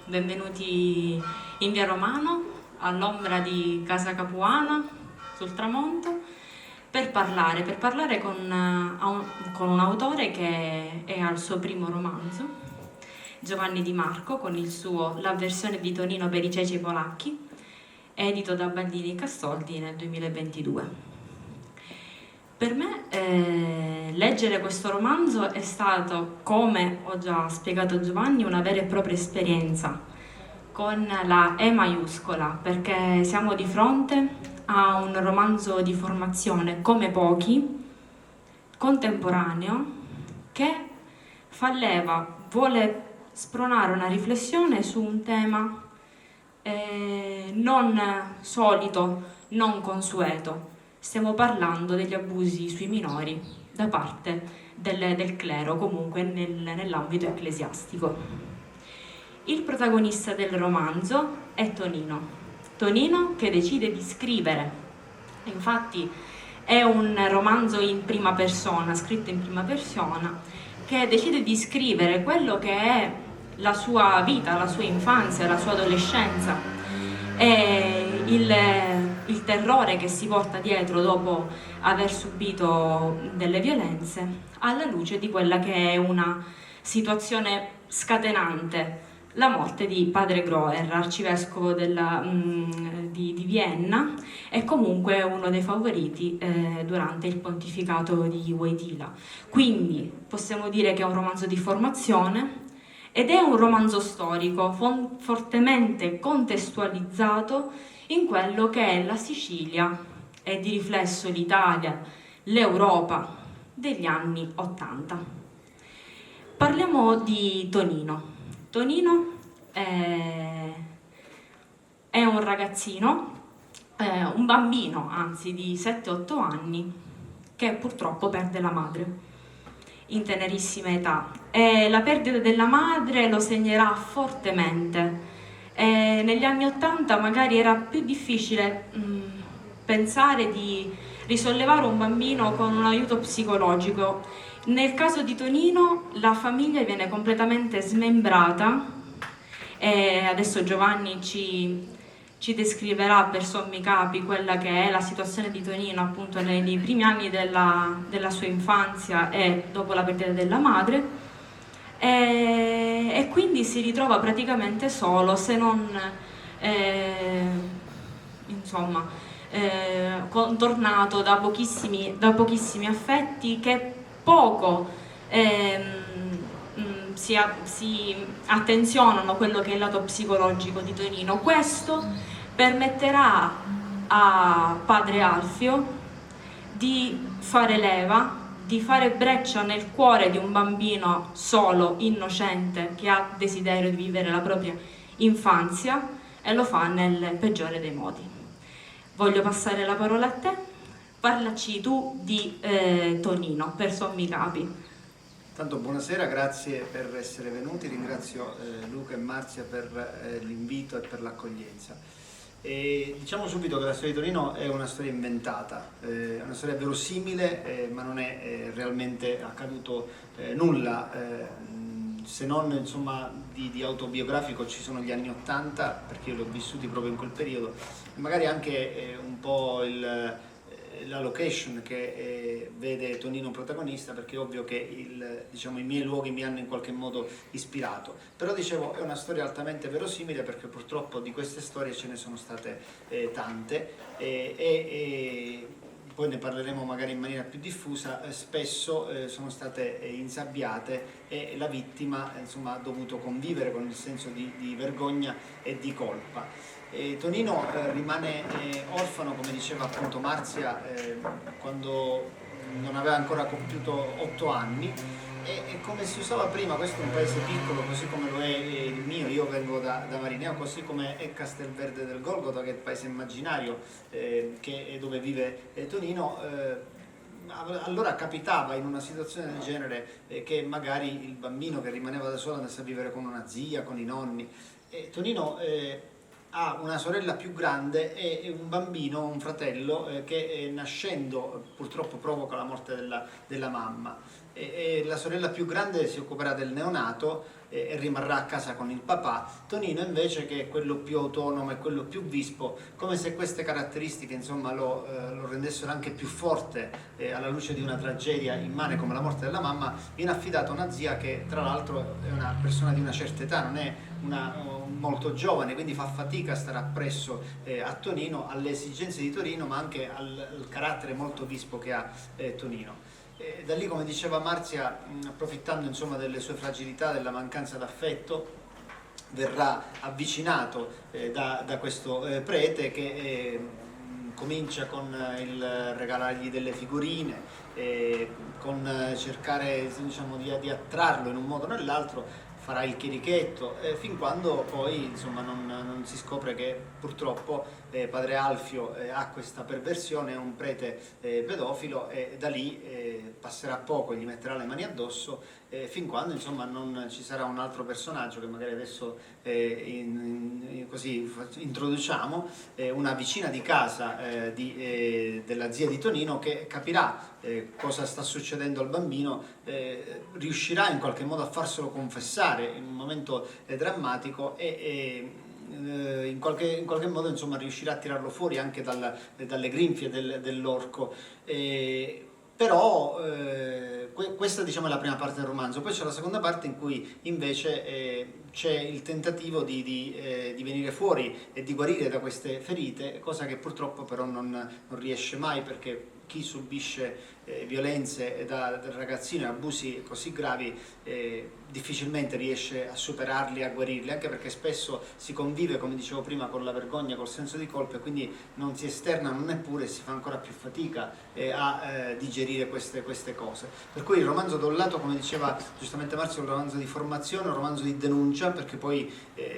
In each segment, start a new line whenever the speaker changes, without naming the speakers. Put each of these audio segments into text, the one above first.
benvenuti in Via Romano, all'ombra di Casa Capuana, sul tramonto, per parlare con un autore che è al suo primo romanzo, Giovanni Di Marco, con il suo L'avversione di Tonino per i ceci polacchi, edito da Baldini e Castoldi nel 2022. Per me leggere questo romanzo è stato, come ho già spiegato a Giovanni, una vera e propria esperienza, con la E maiuscola, perché siamo di fronte a un romanzo di formazione come pochi, contemporaneo, che vuole spronare una riflessione su un tema non solito, non consueto. Stiamo parlando degli abusi sui minori da parte del clero, comunque nell'ambito ecclesiastico. Il protagonista del romanzo è Tonino che decide di scrivere. Infatti è un romanzo in prima persona, scritto in prima persona, che decide di scrivere quello che è la sua vita, la sua infanzia, la sua adolescenza e il terrore che si porta dietro dopo aver subito delle violenze, alla luce di quella che è una situazione scatenante, la morte di padre Groer, arcivescovo di Vienna, e comunque uno dei favoriti durante il pontificato di Wojtyla. Quindi possiamo dire che è un romanzo di formazione ed è un romanzo storico fortemente contestualizzato in quello che è la Sicilia e di riflesso l'Italia, l'Europa degli anni '80. Parliamo di Tonino. Tonino è un ragazzino, un bambino anzi di 7-8 anni, che purtroppo perde la madre in tenerissima età, e la perdita della madre lo segnerà fortemente. Negli anni '80 magari era più difficile pensare di risollevare un bambino con un aiuto psicologico. Nel caso di Tonino la famiglia viene completamente smembrata, e adesso Giovanni ci descriverà per sommi capi quella che è la situazione di Tonino appunto nei primi anni della sua infanzia e dopo la perdita della madre, e quindi si ritrova praticamente solo, se non insomma contornato da pochissimi affetti che poco si attenzionano quello che è il lato psicologico di Tonino. Questo permetterà a padre Alfio di fare leva, di fare breccia nel cuore di un bambino solo, innocente, che ha desiderio di vivere la propria infanzia, e lo fa nel peggiore dei modi. Voglio passare la parola a te, parlaci tu di Tonino, per sommi capi.
Tanto buonasera, grazie per essere venuti, ringrazio Luca e Marzia per l'invito e per l'accoglienza. Diciamo subito che la storia di Tonino è una storia inventata, è una storia verosimile, ma non è realmente accaduto nulla, se non insomma di autobiografico ci sono gli anni '80, perché io li ho vissuti proprio in quel periodo, e magari anche un po' la location che vede Tonino protagonista, perché è ovvio che i miei luoghi mi hanno in qualche modo ispirato. Però dicevo, è una storia altamente verosimile, perché purtroppo di queste storie ce ne sono state tante e poi ne parleremo magari in maniera più diffusa, spesso sono state insabbiate e la vittima insomma ha dovuto convivere con il senso di vergogna e di colpa. Tonino rimane orfano, come diceva appunto Marzia, quando non aveva ancora compiuto 8 anni, e come si usava prima, questo è un paese piccolo così come lo è il mio, io vengo da Marineo, così come è Castelverde del Golgota, che è il paese immaginario che è dove vive Tonino. Allora capitava in una situazione del genere che magari il bambino che rimaneva da solo andasse a vivere con una zia, con i nonni. Tonino ha una sorella più grande e un bambino, un fratello, che nascendo purtroppo provoca la morte della mamma. e la sorella più grande si occuperà del neonato e rimarrà a casa con il papà. Tonino invece, che è quello più autonomo e quello più vispo, come se queste caratteristiche insomma lo rendessero anche più forte alla luce di una tragedia immane come la morte della mamma, viene affidato a una zia che tra l'altro è una persona di una certa età, non è molto giovane, quindi fa fatica a stare appresso a Tonino, alle esigenze di Tonino, ma anche al carattere molto vispo che ha Tonino. Da lì, come diceva Marzia, approfittando insomma delle sue fragilità, della mancanza d'affetto, verrà avvicinato da questo prete che comincia con il regalargli delle figurine, con cercare diciamo, di attrarlo in un modo o nell'altro, farà il chierichetto, fin quando poi insomma, non si scopre che purtroppo padre Alfio ha questa perversione, è un prete pedofilo, e da lì passerà poco, gli metterà le mani addosso, fin quando insomma, non ci sarà un altro personaggio che magari adesso così introduciamo, una vicina di casa della zia di Tonino, che capirà cosa sta succedendo al bambino, riuscirà in qualche modo a farselo confessare in un momento drammatico e in qualche modo insomma, riuscirà a tirarlo fuori anche dalle grinfie dell'orco. Però questa diciamo, è la prima parte del romanzo. Poi c'è la seconda parte in cui invece c'è il tentativo di venire fuori e di guarire da queste ferite, cosa che purtroppo però non riesce mai, perché chi subisce violenze da ragazzino e abusi così gravi difficilmente riesce a superarli, a guarirli, anche perché spesso si convive, come dicevo prima, con la vergogna, col senso di colpa, e quindi non si esternano neppure e si fa ancora più fatica a digerire queste cose. Per cui il romanzo da un lato, come diceva giustamente Marzio, è un romanzo di formazione, un romanzo di denuncia, perché poi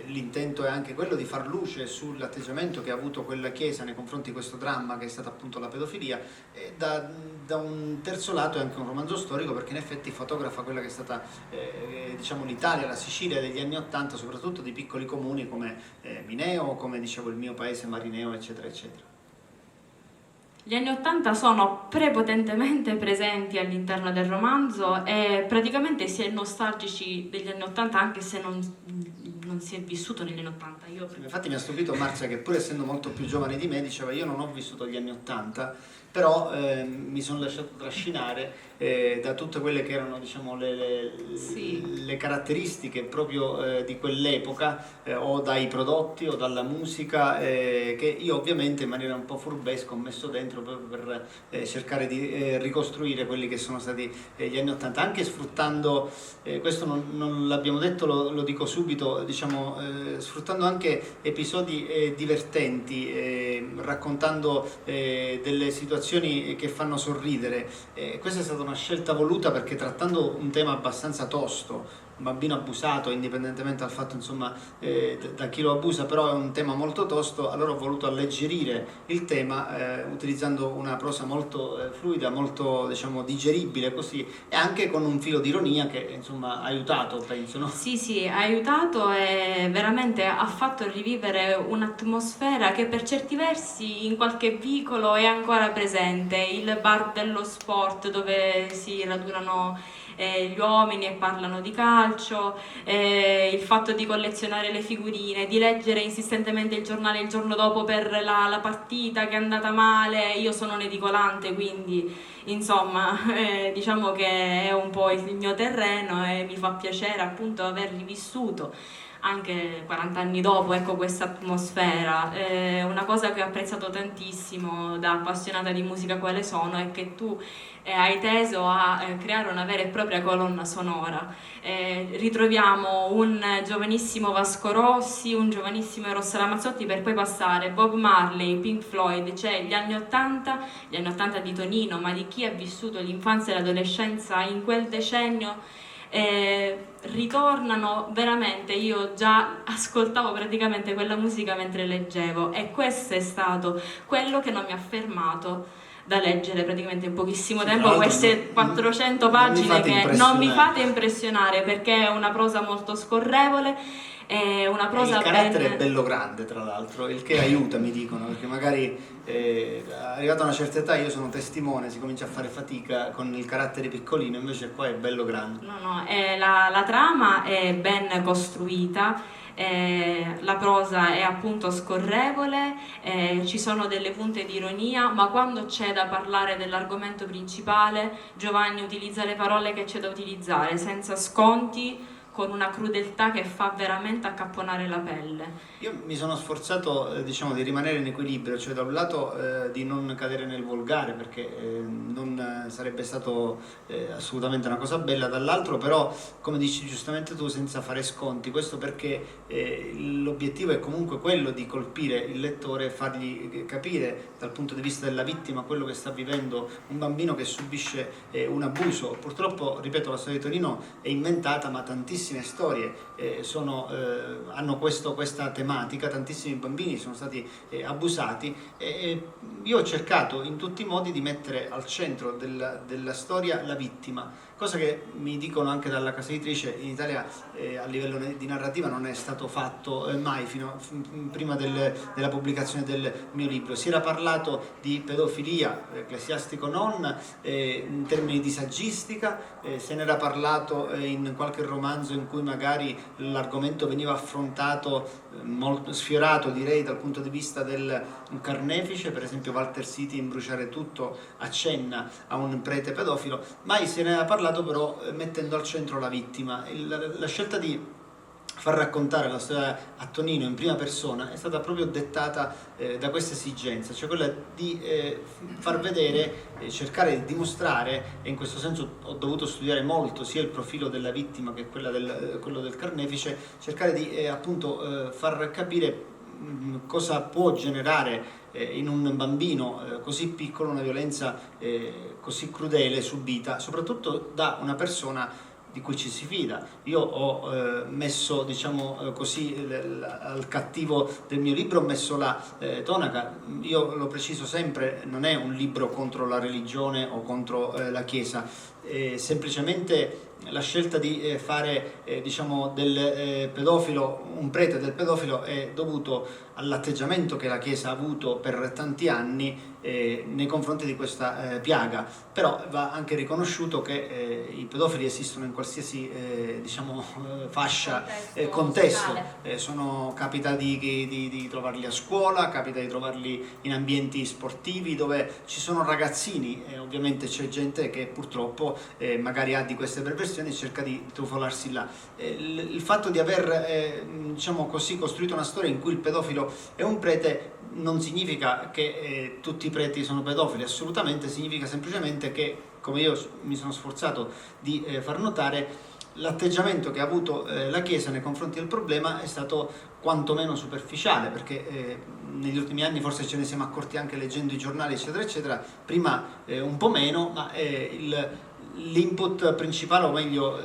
l'intento è anche quello di far luce sull'atteggiamento che ha avuto quella Chiesa nei confronti di questo dramma che è stata appunto la pedofilia, e da un terzo lato è anche un romanzo storico, perché in effetti fotografa quella che è stata diciamo l'Italia, la Sicilia degli anni '80, soprattutto di piccoli comuni come Mineo, come dicevo il mio paese Marineo, eccetera eccetera.
Gli anni '80 sono prepotentemente presenti all'interno del romanzo e praticamente si è nostalgici degli anni '80 anche se non si è vissuto negli anni '80.
Infatti mi ha stupito Marzia che, pur essendo molto più giovane di me, diceva io non ho vissuto gli anni '80, però mi sono lasciato trascinare da tutte quelle che erano diciamo, le caratteristiche proprio di quell'epoca, o dai prodotti o dalla musica, che io ovviamente in maniera un po' furbesca ho messo dentro proprio per cercare di ricostruire quelli che sono stati gli anni '80, anche sfruttando, questo non l'abbiamo detto, lo dico subito, diciamo, sfruttando anche episodi divertenti, raccontando delle situazioni che fanno sorridere. Questa è stata una scelta voluta, perché trattando un tema abbastanza tosto, un bambino abusato, indipendentemente dal fatto insomma da chi lo abusa, però è un tema molto tosto, allora ho voluto alleggerire il tema utilizzando una prosa molto fluida, molto diciamo digeribile così, e anche con un filo di ironia che insomma ha aiutato, penso, no?
Sì, ha aiutato e veramente ha fatto rivivere un'atmosfera che per certi versi in qualche vicolo è ancora presente, il bar dello sport dove si radunano gli uomini e parlano di calcio, il fatto di collezionare le figurine, di leggere insistentemente il giornale il giorno dopo per la partita che è andata male. Io sono un edicolante, quindi insomma diciamo che è un po' il mio terreno e mi fa piacere appunto aver rivissuto anche 40 anni dopo, ecco, questa atmosfera. Una cosa che ho apprezzato tantissimo da appassionata di musica quale sono è che tu hai teso a creare una vera e propria colonna sonora. Ritroviamo un giovanissimo Vasco Rossi, un giovanissimo Eros Ramazzotti, per poi passare Bob Marley, Pink Floyd, cioè gli anni '80 di Tonino, ma di chi ha vissuto l'infanzia e l'adolescenza in quel decennio. Ritornano veramente, io già ascoltavo praticamente quella musica mentre leggevo, e questo è stato quello che non mi ha fermato da leggere praticamente in pochissimo tempo queste 400 pagine che non mi fate impressionare, perché è una prosa molto scorrevole È una prosa
il carattere
ben...
è bello grande, tra l'altro, il che aiuta, mi dicono, perché magari arrivato a una certa età, io sono testimone, si comincia a fare fatica con il carattere piccolino, invece qua è bello grande.
No, la trama è ben costruita, la prosa è appunto scorrevole, ci sono delle punte di ironia, ma quando c'è da parlare dell'argomento principale, Giovanni utilizza le parole che c'è da utilizzare, senza sconti, con una crudeltà che fa veramente accapponare la pelle.
Io mi sono sforzato, diciamo, di rimanere in equilibrio, cioè da un lato di non cadere nel volgare, perché non sarebbe stato assolutamente una cosa bella, dall'altro però, come dici giustamente tu, senza fare sconti, questo perché l'obiettivo è comunque quello di colpire il lettore e fargli capire dal punto di vista della vittima quello che sta vivendo un bambino che subisce un abuso. Purtroppo, ripeto, la storia di Tonino è inventata, ma tantissime storie hanno questa tematica, tantissimi bambini sono stati abusati e io ho cercato in tutti i modi di mettere al centro della storia la vittima, cosa che mi dicono anche dalla casa editrice in Italia a livello di narrativa non è stato fatto mai prima della pubblicazione del mio libro. Si era parlato di pedofilia, ecclesiastico non, in termini di saggistica, se ne era parlato in qualche romanzo in cui magari l'argomento veniva affrontato molto sfiorato, direi, dal punto di vista del carnefice. Per esempio Walter City in Bruciare tutto accenna a un prete pedofilo. Mai se ne era parlato però mettendo al centro la vittima. La scelta di far raccontare la storia a Tonino in prima persona è stata proprio dettata da questa esigenza, cioè quella di far vedere, cercare di dimostrare, e in questo senso ho dovuto studiare molto sia il profilo della vittima che quello del carnefice, cercare di appunto far capire cosa può generare in un bambino così piccolo una violenza così crudele subita, soprattutto da una persona di cui ci si fida. Io ho messo, diciamo così, al cattivo del mio libro ho messo la tonaca. Io lo preciso sempre, non è un libro contro la religione o contro la Chiesa, semplicemente la scelta di fare diciamo del pedofilo un prete del pedofilo è dovuto all'atteggiamento che la Chiesa ha avuto per tanti anni nei confronti di questa piaga, però va anche riconosciuto che i pedofili esistono in qualsiasi diciamo fascia, contesto. Capita di trovarli a scuola, capita di trovarli in ambienti sportivi dove ci sono ragazzini e ovviamente c'è gente che purtroppo magari ha di queste perversioni e cerca di trufolarsi là. Il fatto di aver diciamo così costruito una storia in cui il pedofilo è un prete non significa che tutti i preti sono pedofili, assolutamente, significa semplicemente che, come io mi sono sforzato di far notare, l'atteggiamento che ha avuto la Chiesa nei confronti del problema è stato quantomeno superficiale, perché negli ultimi anni forse ce ne siamo accorti anche leggendo i giornali eccetera eccetera, prima un po' meno, ma l'input principale, o meglio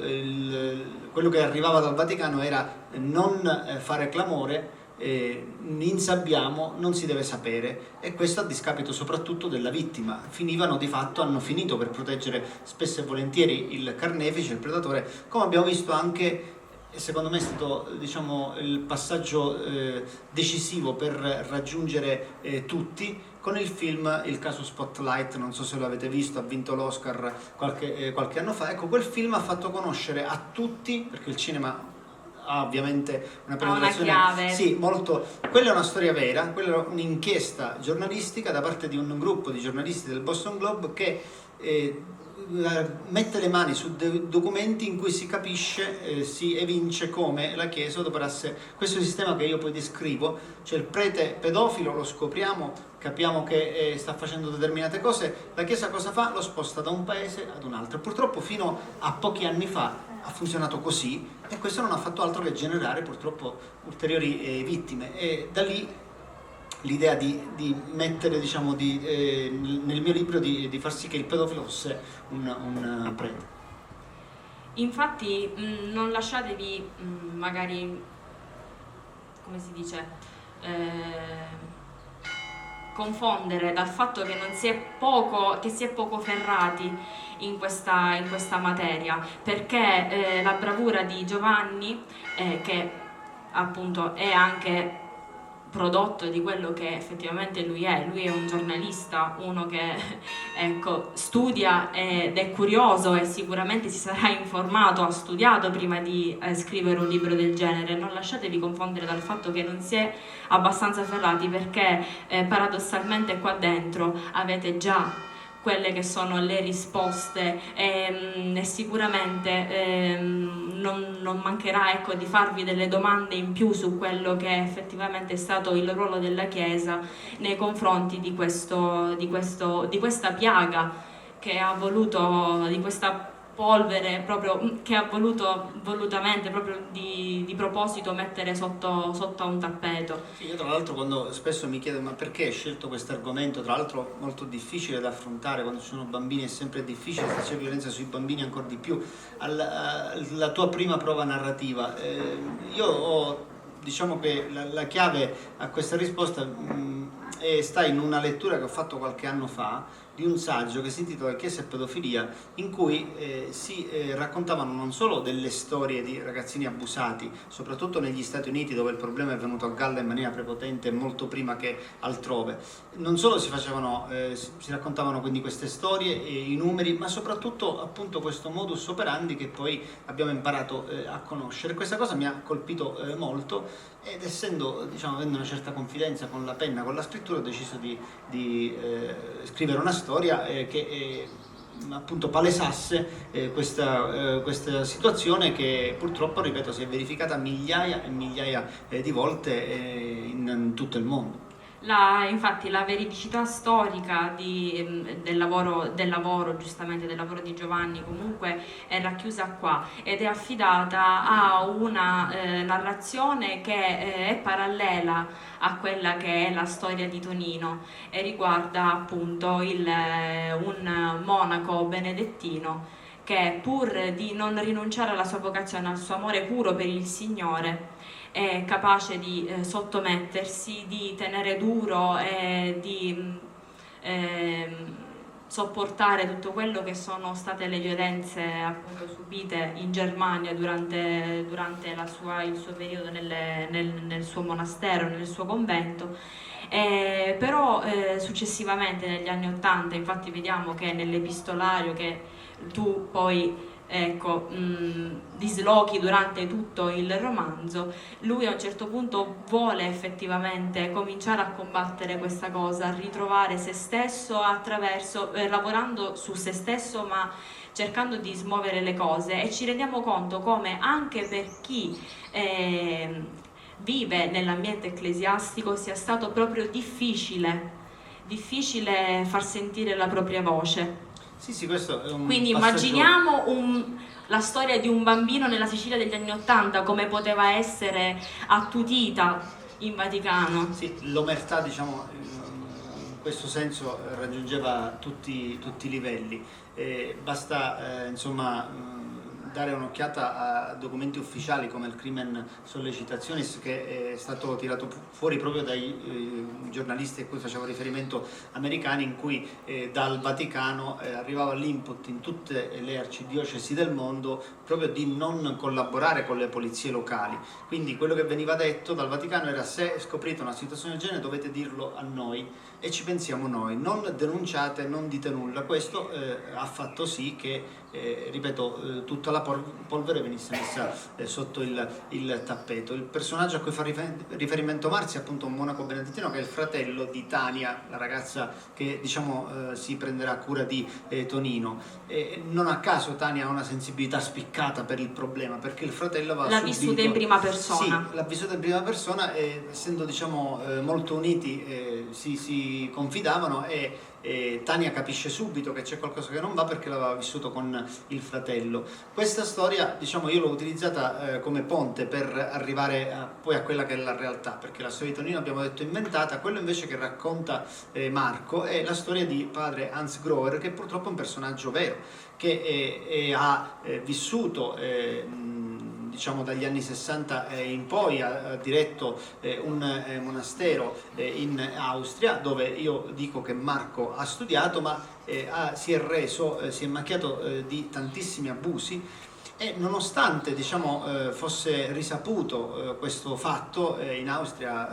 quello che arrivava dal Vaticano era non fare clamore, insabbiamo, non si deve sapere, e questo a discapito soprattutto della vittima. Hanno finito per proteggere spesso e volentieri il carnefice, il predatore, come abbiamo visto anche, e secondo me è stato diciamo il passaggio decisivo per raggiungere tutti con il film Il caso Spotlight. Non so se lo avete visto, ha vinto l'Oscar qualche anno fa. Ecco, quel film ha fatto conoscere a tutti, perché il cinema ha ovviamente una penetrazione,
una chiave.
sì, molto. Quella è una storia vera, quella è un'inchiesta giornalistica da parte di un gruppo di giornalisti del Boston Globe che mette le mani su dei documenti in cui si capisce, si evince come la Chiesa adoperasse questo sistema che io poi descrivo, cioè il prete pedofilo lo scopriamo, capiamo che sta facendo determinate cose, la Chiesa cosa fa? Lo sposta da un paese ad un altro. Purtroppo fino a pochi anni fa ha funzionato così, e questo non ha fatto altro che generare purtroppo ulteriori vittime, e da lì l'idea di mettere, diciamo, nel mio libro di far sì che il pedofilo fosse un prete.
Infatti non lasciatevi magari, come si dice, confondere dal fatto che si è poco ferrati in questa materia, perché la bravura di Giovanni, che appunto è anche prodotto di quello che effettivamente lui è un giornalista, uno che ecco, studia ed è curioso e sicuramente si sarà informato, ha studiato prima di scrivere un libro del genere. Non lasciatevi confondere dal fatto che non si è abbastanza ferrati, perché paradossalmente qua dentro avete già quelle che sono le risposte e sicuramente non mancherà, ecco, di farvi delle domande in più su quello che effettivamente è stato il ruolo della Chiesa nei confronti di questa piaga che ha voluto, di questa polvere proprio che ha voluto volutamente, proprio di proposito, mettere sotto a un tappeto.
Sì, io tra l'altro quando spesso mi chiedo ma perché hai scelto questo argomento, tra l'altro molto difficile da affrontare, quando ci sono bambini è sempre difficile, se c'è violenza sui bambini ancora di più, la tua prima prova narrativa, io ho, diciamo che la chiave a questa risposta sta in una lettura che ho fatto qualche anno fa di un saggio che si intitola Chiesa e pedofilia, in cui si raccontavano non solo delle storie di ragazzini abusati, soprattutto negli Stati Uniti dove il problema è venuto a galla in maniera prepotente molto prima che altrove, non solo si raccontavano quindi queste storie e i numeri, ma soprattutto appunto questo modus operandi che poi abbiamo imparato a conoscere. Questa cosa mi ha colpito molto, ed essendo, diciamo, avendo una certa confidenza con la penna, con la scrittura, ho deciso di scrivere una storia che appunto palesasse questa situazione che purtroppo, ripeto, si è verificata migliaia e migliaia di volte in tutto il mondo.
Infatti la veridicità storica del lavoro giustamente del lavoro di Giovanni comunque è racchiusa qua ed è affidata a una narrazione che è parallela a quella che è la storia di Tonino e riguarda appunto un monaco benedettino che, pur di non rinunciare alla sua vocazione, al suo amore puro per il Signore, è capace di sottomettersi, di tenere duro e di sopportare tutto quello che sono state le violenze appunto subite in Germania durante il suo periodo nel suo monastero, nel suo convento. Però successivamente negli anni '80, infatti vediamo che nell'epistolario che tu poi ecco, dislochi durante tutto il romanzo, lui a un certo punto vuole effettivamente cominciare a combattere questa cosa, a ritrovare se stesso attraverso, lavorando su se stesso ma cercando di smuovere le cose, e ci rendiamo conto come anche per chi vive nell'ambiente ecclesiastico sia stato proprio difficile far sentire la propria voce.
Sì, questo è un
Quindi
passaggio...
immaginiamo la storia di un bambino nella Sicilia degli anni '80 come poteva essere attutita in Vaticano.
Sì, l'omertà, diciamo, in questo senso raggiungeva tutti i livelli. Basta, insomma, dare un'occhiata a documenti ufficiali come il Crimen Sollecitationis, che è stato tirato fuori proprio dai giornalisti a cui facevo riferimento americani, in cui dal Vaticano arrivava l'input in tutte le arcidiocesi del mondo proprio di non collaborare con le polizie locali. Quindi quello che veniva detto dal Vaticano era: se scoprite una situazione del genere dovete dirlo a noi e ci pensiamo noi, non denunciate, non dite nulla. Questo ha fatto sì che, ripeto, tutta la polvere venisse messa sotto il tappeto. Il personaggio a cui fa riferimento Marzi è appunto un monaco benedettino che è il fratello di Tania, la ragazza che, diciamo, si prenderà cura di Tonino. Non a caso Tania ha una sensibilità spiccata per il problema, perché il fratello
l'ha vissuta in prima persona.
Sì, l'ha vissuta in prima persona, e essendo, diciamo, molto uniti si confidavano, e Tania capisce subito che c'è qualcosa che non va perché l'aveva vissuto con il fratello. Questa storia, diciamo, io l'ho utilizzata come ponte per arrivare poi a quella che è la realtà, perché la storia di Tonino abbiamo detto inventata. Quello invece che racconta Marco è la storia di padre Hans Grover, che purtroppo è un personaggio vero, che ha vissuto diciamo dagli anni 60 in poi, ha diretto un monastero in Austria, dove io dico che Marco ha studiato, ma si è macchiato di tantissimi abusi, E nonostante fosse risaputo questo fatto, in Austria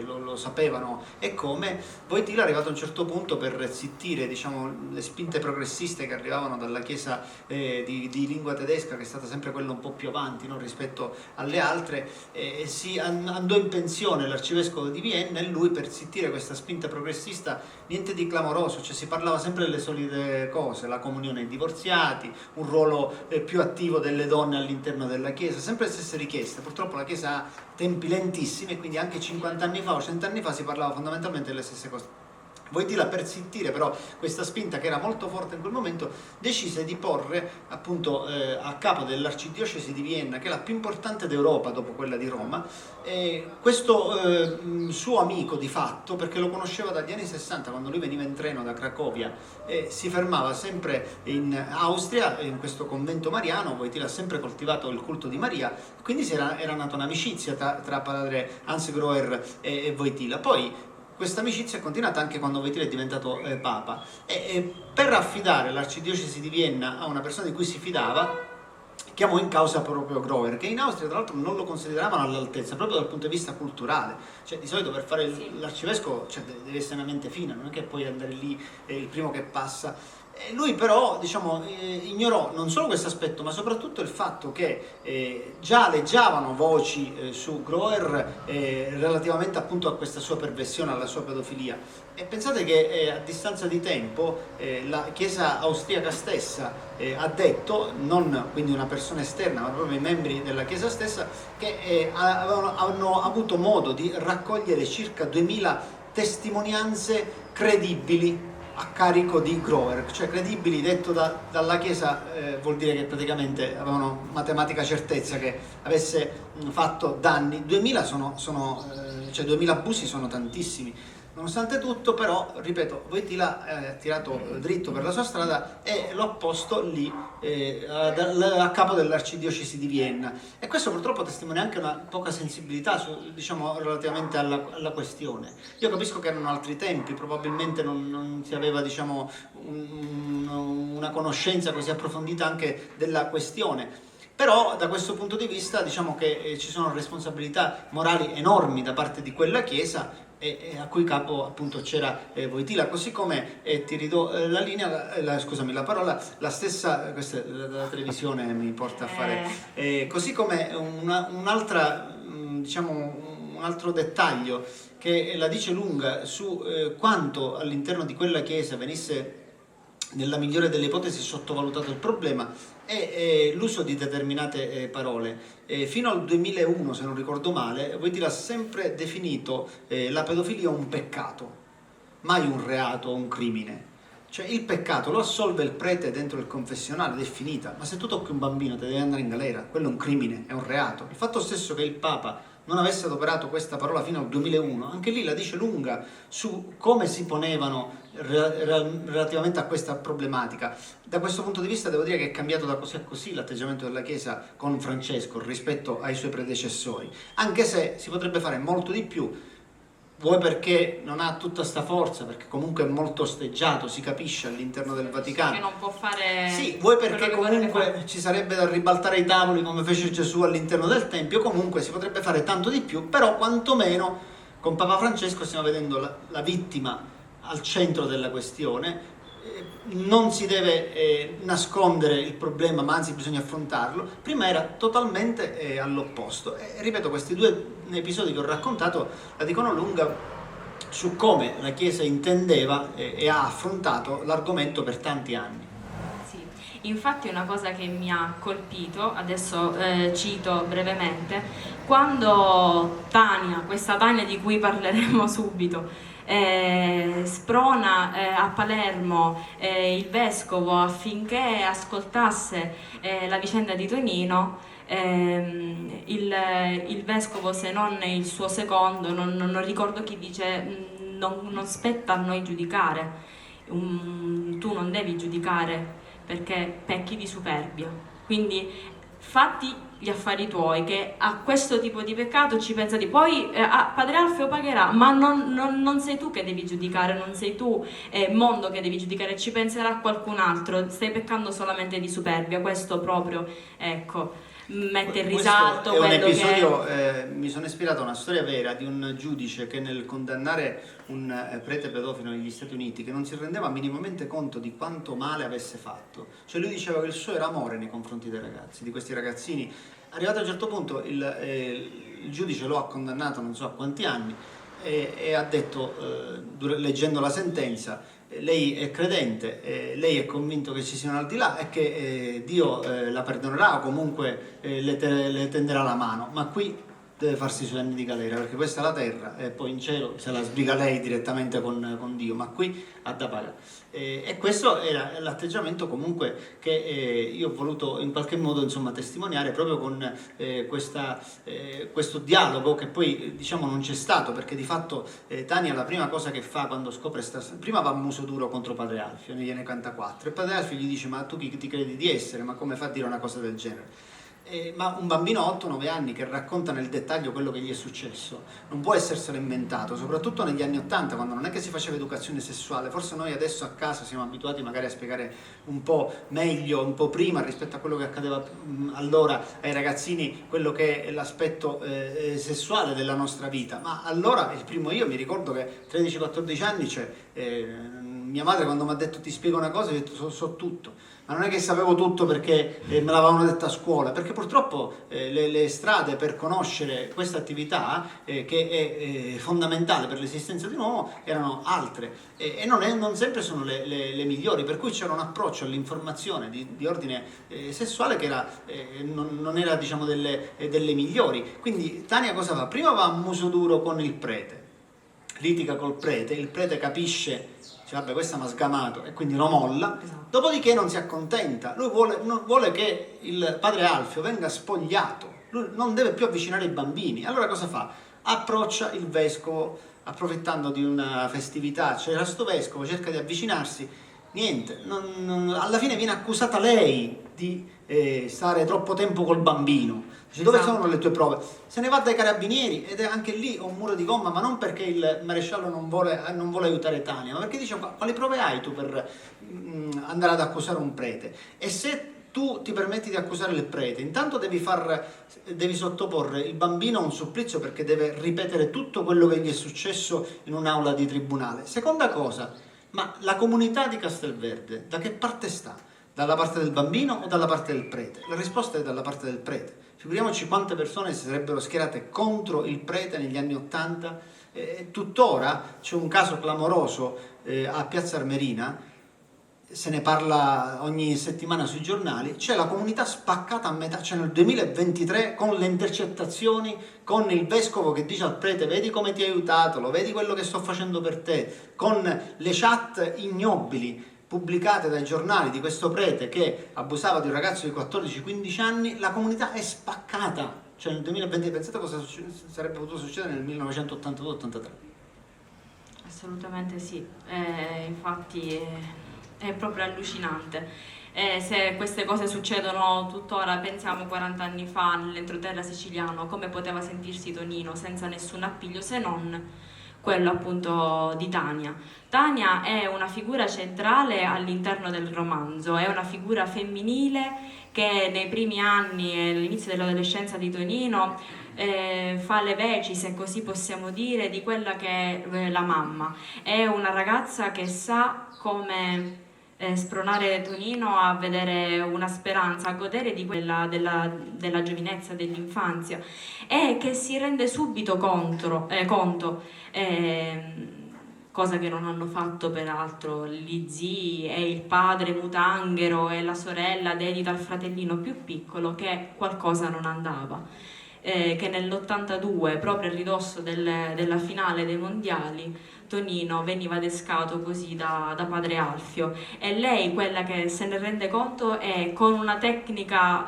lo sapevano e come, Wojtyla è arrivato a un certo punto per zittire le spinte progressiste che arrivavano dalla Chiesa di lingua tedesca, che è stata sempre quella un po' più avanti, no, rispetto alle altre, si andò in pensione l'arcivescovo di Vienna, e lui, per zittire questa spinta progressista, niente di clamoroso, cioè si parlava sempre delle solite cose, la comunione ai divorziati, un ruolo più attivo delle donne all'interno della Chiesa, sempre le stesse richieste. Purtroppo la Chiesa ha tempi lentissimi, e quindi anche 50 anni fa o 100 anni fa si parlava fondamentalmente delle stesse cose. Wojtyla, per zittire però questa spinta che era molto forte in quel momento, decise di porre appunto a capo dell'arcidiocesi di Vienna, che è la più importante d'Europa dopo quella di Roma, questo suo amico di fatto, perché lo conosceva dagli anni 60, quando lui veniva in treno da Cracovia e si fermava sempre in Austria, in questo convento mariano. Wojtyla ha sempre coltivato il culto di Maria, quindi era nata un'amicizia tra padre Hans Groer e Wojtyla. Poi questa amicizia è continuata anche quando Wojtyla è diventato Papa, e per affidare l'arcidiocesi di Vienna a una persona di cui si fidava, chiamò in causa proprio Groer, che in Austria tra l'altro non lo consideravano all'altezza proprio dal punto di vista culturale. Cioè, di solito per fare l'arcivescovo, cioè, deve essere una mente fina, non è che puoi andare lì il primo che passa. Lui però ignorò non solo questo aspetto, ma soprattutto il fatto che già leggiavano voci su Groer relativamente appunto a questa sua perversione, alla sua pedofilia. E pensate che a distanza di tempo la Chiesa austriaca stessa ha detto, non quindi una persona esterna, ma proprio i membri della Chiesa stessa, che hanno avuto modo di raccogliere circa 2000 testimonianze credibili a carico di Groer. Cioè, credibili detto dalla Chiesa vuol dire che praticamente avevano matematica certezza che avesse fatto danni. 2000 cioè 2000 abusi sono tantissimi. Nonostante tutto, però, ripeto, Wojtyla ha tirato dritto per la sua strada e l'ho posto lì a capo dell'arcidiocesi di Vienna. E questo purtroppo testimonia anche una poca sensibilità relativamente alla questione. Io capisco che erano altri tempi, probabilmente non si aveva una conoscenza così approfondita anche della questione. Però da questo punto di vista diciamo che ci sono responsabilità morali enormi da parte di quella Chiesa, e a cui capo appunto c'era Wojtyla, così come ti ridò la parola, la stessa, questa la televisione mi porta a fare, così come un altro dettaglio che la dice lunga su quanto all'interno di quella Chiesa venisse, nella migliore delle ipotesi, sottovalutato il problema, è l'uso di determinate parole. Fino al 2001, se non ricordo male, Wojtyla ha sempre definito la pedofilia un peccato, mai un reato o un crimine. Cioè, il peccato lo assolve il prete dentro il confessionale ed è finita, ma se tu tocchi un bambino ti devi andare in galera, quello è un crimine, è un reato. Il fatto stesso che il Papa non avesse adoperato questa parola fino al 2001, anche lì la dice lunga su come si ponevano relativamente a questa problematica. Da questo punto di vista devo dire che è cambiato da così a così l'atteggiamento della Chiesa con Francesco rispetto ai suoi predecessori, anche se si potrebbe fare molto di più. Vuoi perché non ha tutta sta forza, perché comunque è molto osteggiato, si capisce, all'interno del Vaticano.
Che non può fare.
Sì, vuoi perché comunque ci sarebbe da ribaltare i tavoli come fece Gesù all'interno del Tempio, comunque si potrebbe fare tanto di più, però quantomeno con Papa Francesco stiamo vedendo la vittima al centro della questione. Non si deve nascondere il problema, ma anzi bisogna affrontarlo. Prima era totalmente all'opposto. Ripeto, questi due episodi che ho raccontato la dicono lunga su come la Chiesa intendeva e ha affrontato l'argomento per tanti anni.
Sì, infatti una cosa che mi ha colpito, adesso cito brevemente, quando questa Tania di cui parleremo subito, sprona a Palermo il vescovo affinché ascoltasse la vicenda di Tonino, il vescovo, se non il suo secondo, non ricordo chi, dice non spetta a noi giudicare, tu non devi giudicare perché pecchi di superbia. Quindi fatti gli affari tuoi, che a questo tipo di peccato ci pensa di poi Padre Alfio pagherà, ma non sei tu che devi giudicare, non sei tu mondo che devi giudicare, ci penserà qualcun altro, stai peccando solamente di superbia. Questo proprio, ecco, mette in risalto
questo è un
quello
episodio,
che...
mi sono ispirato a una storia vera di un giudice che nel condannare un prete pedofilo negli Stati Uniti, che non si rendeva minimamente conto di quanto male avesse fatto, cioè lui diceva che il suo era amore nei confronti dei ragazzi, di questi ragazzini. Arrivato a un certo punto il giudice lo ha condannato non so a quanti anni e ha detto, leggendo la sentenza, lei è credente, lei è convinto che ci sia un al di là e che Dio la perdonerà o comunque le tenderà la mano, ma qui deve farsi i suoi anni di galera, perché questa è la terra e poi in cielo se la sbriga lei direttamente con Dio, ma qui ha da pagare. E questo era l'atteggiamento comunque che io ho voluto in qualche modo insomma testimoniare proprio con questo dialogo che poi diciamo non c'è stato, perché di fatto Tania la prima cosa che fa quando scopre prima va a muso duro contro Padre Alfio, ne gliene canta 4 e Padre Alfio gli dice: ma tu chi ti credi di essere, ma come fa a dire una cosa del genere? Ma un bambino 8-9 anni che racconta nel dettaglio quello che gli è successo non può esserselo inventato, soprattutto negli anni 80, quando non è che si faceva educazione sessuale. Forse noi adesso a casa siamo abituati magari a spiegare un po' meglio, un po' prima rispetto a quello che accadeva allora ai ragazzini, quello che è l'aspetto sessuale della nostra vita. Ma allora, io mi ricordo che 13-14 anni mia madre quando mi ha detto ti spiego una cosa, io ho detto so tutto. Ma non è che sapevo tutto perché me l'avevano detto a scuola, perché purtroppo le strade per conoscere questa attività che è fondamentale per l'esistenza di un uomo erano altre e non sempre sono le migliori, per cui c'era un approccio all'informazione di ordine sessuale che non era diciamo delle migliori. Quindi Tania cosa fa? Prima va a muso duro con il prete, litiga col prete, il prete capisce, dice vabbè questo mi ha sgamato e quindi lo molla, dopodiché non si accontenta, lui vuole che il padre Alfio venga spogliato, lui non deve più avvicinare i bambini. Allora cosa fa? Approccia il vescovo, approfittando di una festività, c'era sto vescovo, cerca di avvicinarsi, niente, alla fine viene accusata lei di stare troppo tempo col bambino. Dice, dove sono le tue prove? Se ne va dai carabinieri ed è anche lì un muro di gomma, ma non perché il maresciallo non vuole aiutare Tania, ma perché dice quali prove hai tu per andare ad accusare un prete? E se tu ti permetti di accusare il prete, intanto devi sottoporre il bambino a un supplizio perché deve ripetere tutto quello che gli è successo in un'aula di tribunale. Seconda cosa, ma la comunità di Castelverde da che parte sta? Dalla parte del bambino o dalla parte del prete? La risposta è dalla parte del prete. Figuriamoci quante persone si sarebbero schierate contro il prete negli anni '80. Tuttora c'è un caso clamoroso a Piazza Armerina, se ne parla ogni settimana sui giornali, c'è la comunità spaccata a metà, cioè nel 2023 con le intercettazioni, con il vescovo che dice al prete vedi come ti ho aiutato, lo vedi quello che sto facendo per te, con le chat ignobili pubblicate dai giornali di questo prete che abusava di un ragazzo di 14-15 anni, la comunità è spaccata. Cioè nel 2020, pensate cosa sarebbe potuto succedere nel 1982-83.
Assolutamente sì, infatti è proprio allucinante. Se queste cose succedono tuttora, pensiamo 40 anni fa nell'entroterra siciliano, come poteva sentirsi Tonino senza nessun appiglio se non quello appunto di Tania. Tania è una figura centrale all'interno del romanzo, è una figura femminile che nei primi anni e all'inizio dell'adolescenza di Tonino fa le veci, se così possiamo dire, di quella che è la mamma. È una ragazza che sa come spronare Tonino a vedere una speranza, a godere di quella della giovinezza, dell'infanzia, e che si rende subito conto, cosa che non hanno fatto peraltro gli zii e il padre Mutanghero e la sorella dedita al fratellino più piccolo, che qualcosa non andava. che nell'82, proprio a ridosso della finale dei mondiali, Tonino veniva adescato così da padre Alfio, e lei, quella che se ne rende conto, è con una tecnica,